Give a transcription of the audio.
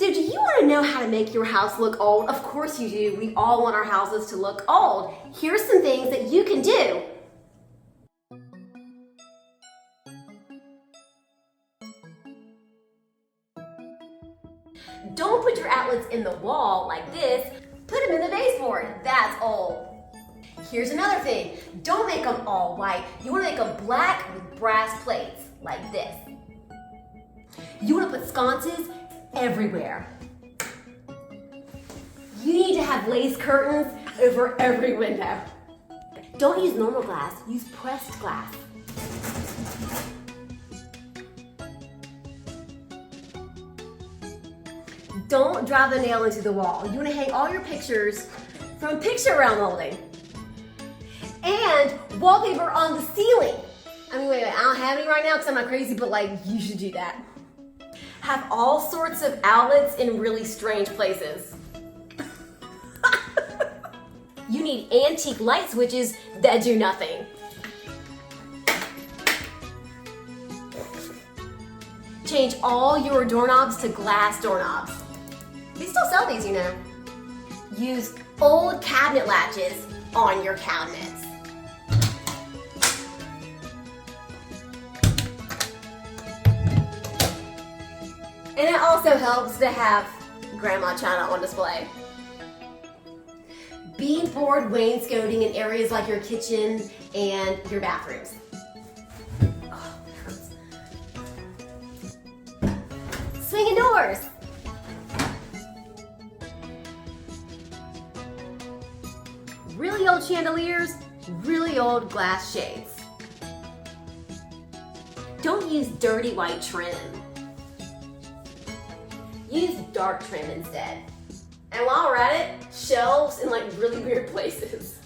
So do you want to know how to make your house look old? Of course you do. We all want our houses to look old. Here's some things that you can do. Don't put your outlets in the wall like this. Put them in the baseboard. That's old. Here's another thing. Don't make them all white. You want to make them black with brass plates like this. You want to put sconces everywhere. You need to have lace curtains over every window. Don't use normal glass, use pressed glass. Don't drive the nail into the wall. You want to hang all your pictures from picture round molding. And wallpaper on the ceiling. I mean, wait, I don't have any right now because I'm not crazy, but like, you should do that. Have all sorts of outlets in really strange places. You need antique light switches that do nothing. Change all your doorknobs to glass doorknobs. They still sell these, you know. Use old cabinet latches on your cabinets. And it also helps to have grandma china on display. Beadboard wainscoting in areas like your kitchen and your bathrooms. Oh, it hurts. Swinging doors. Really old chandeliers, really old glass shades. Don't use dirty white trim. Use dark trim instead. And while we're at it, shelves in like really weird places.